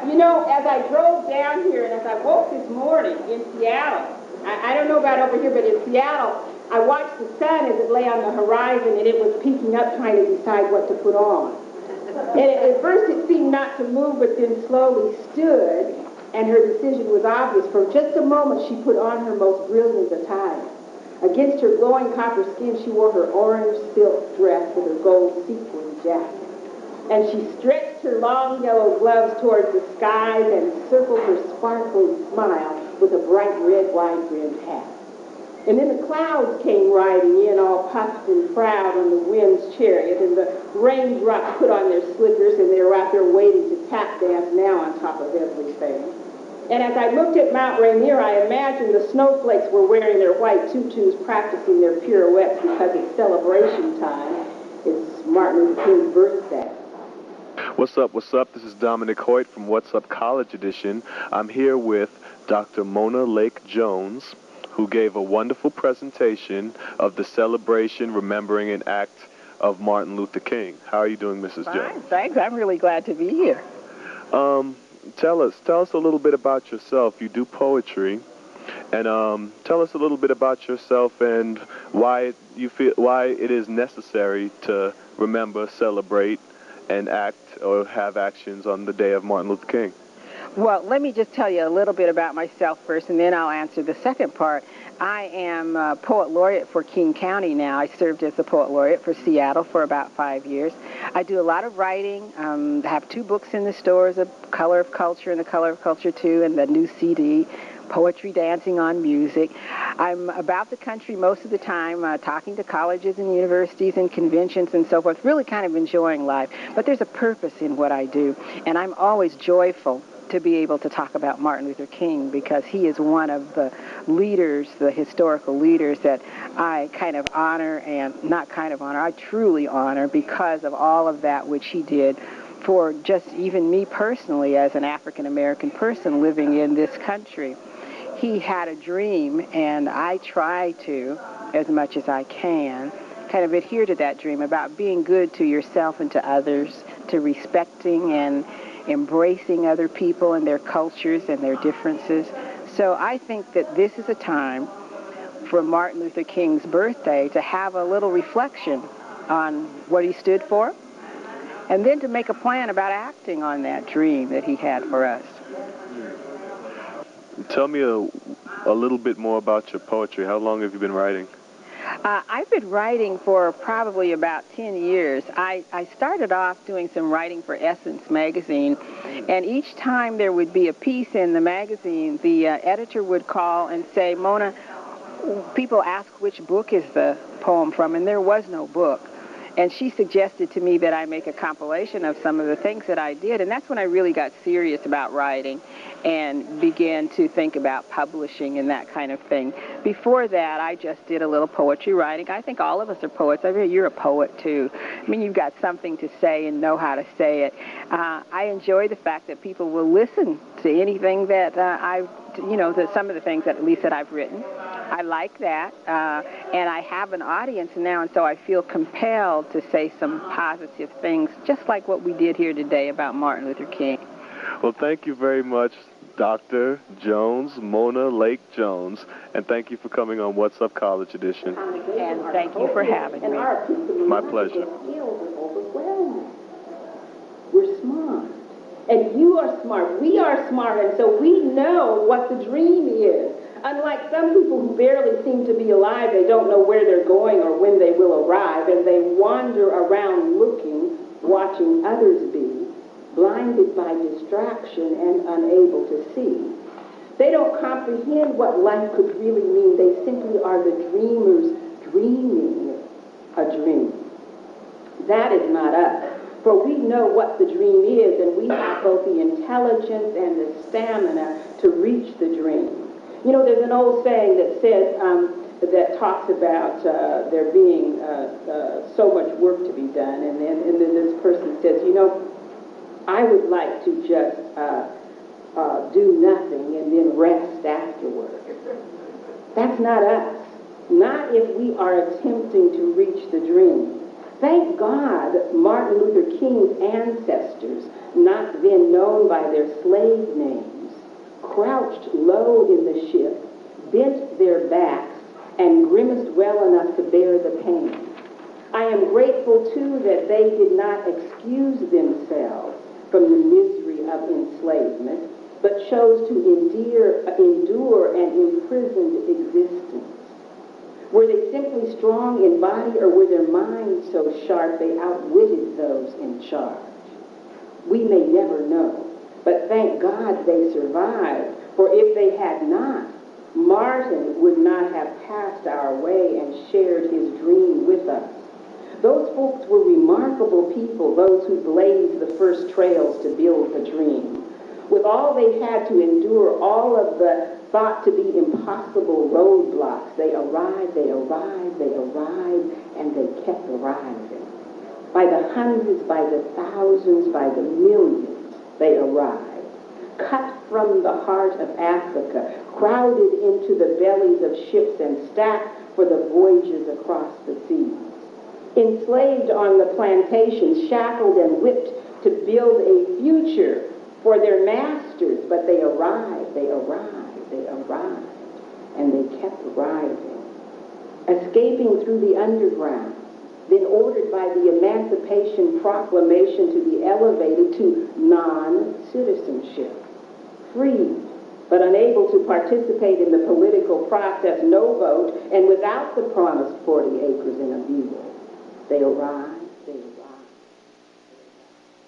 You know, as I drove down here and as I woke this morning in Seattle, I don't know about over here, but in Seattle, I watched the sun as it lay on the horizon and it was peeking up trying to decide what to put on. And at first it seemed not to move, but then slowly stood, and her decision was obvious. For just a moment, she put on her most brilliant attire. Against her glowing copper skin, she wore her orange silk dress with her gold sequin jacket. And she stretched her long yellow gloves towards the skies and circled her sparkling smile with a bright red wide-brimmed hat. And then the clouds came riding in all puffed and proud on the wind's chariot, and the raindrops put on their slippers, and they were out there waiting to tap dance now on top of everything. And as I looked at Mount Rainier, I imagined the snowflakes were wearing their white tutus, practicing their pirouettes because it's celebration time. It's Martin Luther King's birthday. What's up? What's up? This is Dominic Hoyt from What's Up College Edition. I'm here with Dr. Mona Lake Jones, who gave a wonderful presentation of the celebration, remembering, and act of Martin Luther King. How are you doing, Mrs. Fine, Jones? thanks. I'm really glad to be here. Tell us a little bit about yourself. You do poetry, and tell us a little bit about yourself and why it is necessary to remember, celebrate, and act or have actions on the day of Martin Luther King. Well, let me just tell you a little bit about myself first, and then I'll answer the second part. I am a poet laureate for King County now. I served as the poet laureate for Seattle for about 5 years. I do a lot of writing. I have 2 books in the stores, The Color of Culture and The Color of Culture 2, and the new CD, Poetry Dancing on Music. I'm about the country most of the time, talking to colleges and universities and conventions and so forth, really kind of enjoying life. But there's a purpose in what I do, and I'm always joyful to be able to talk about Martin Luther King because he is one of the leaders, the historical leaders that I kind of honor, and not kind of honor, I truly honor because of all of that which he did for just even me personally as an African-American person living in this country. He had a dream, and I try to, as much as I can, kind of adhere to that dream about being good to yourself and to others, to respecting and embracing other people and their cultures and their differences. So I think that this is a time for Martin Luther King's birthday to have a little reflection on what he stood for, and then to make a plan about acting on that dream that he had for us. Tell me a little bit more about your poetry. How long have you been writing? I've been writing for probably about 10 years. I started off doing some writing for Essence magazine, and each time there would be a piece in the magazine, the editor would call and say, Mona, people ask which book is the poem from, and there was no book. And she suggested to me that I make a compilation of some of the things that I did, and that's when I really got serious about writing and began to think about publishing and that kind of thing. Before that, I just did a little poetry writing. I think all of us are poets. I mean, you're a poet, too. I mean, you've got something to say and know how to say it. I enjoy the fact that people will listen to anything that some of the things that at least that I've written. I like that, and I have an audience now, and so I feel compelled to say some positive things, just like what we did here today about Martin Luther King. Well, thank you very much, Dr. Jones, Mona Lake Jones, and thank you for coming on What's Up College Edition. And thank you for having me. My pleasure. We're smart. And you are smart. We are smart, and so we know what the dream is. Unlike some people who barely seem to be alive, they don't know where they're going or when they will arrive, and they wander around looking, watching others be, blinded by distraction and unable to see. They don't comprehend what life could really mean. They simply are the dreamers dreaming a dream. That is not us. For we know what the dream is, and we have both the intelligence and the stamina to reach the dream. You know, there's an old saying that says, that talks about there being so much work to be done, and then this person says, you know, I would like to just do nothing and then rest afterward. That's not us. Not if we are attempting to reach the dream. Thank God Martin Luther King's ancestors, not then known by their slave names, crouched low in the ship, bent their backs, and grimaced well enough to bear the pain. I am grateful, too, that they did not excuse themselves from the misery of enslavement, but chose to endure an imprisoned existence. Were they simply strong in body, or were their minds so sharp they outwitted those in charge? We may never know, but thank God they survived, for if they had not, Martin would not have passed our way and shared his dream with us. Those folks were remarkable people, those who blazed the first trails to build the dream. With all they had to endure, all of the thought to be impossible roadblocks, they arrived, and they kept arriving. By the hundreds, by the thousands, by the millions, they arrived. Cut from the heart of Africa, crowded into the bellies of ships and stacked for the voyages across the seas. Enslaved on the plantations, shackled and whipped to build a future for their masters, but they arrived, and they kept arriving. Escaping through the underground, then ordered by the Emancipation Proclamation to be elevated to non-citizenship. Free, but unable to participate in the political process, no vote, and without the promised 40 acres and a mule. They arrived.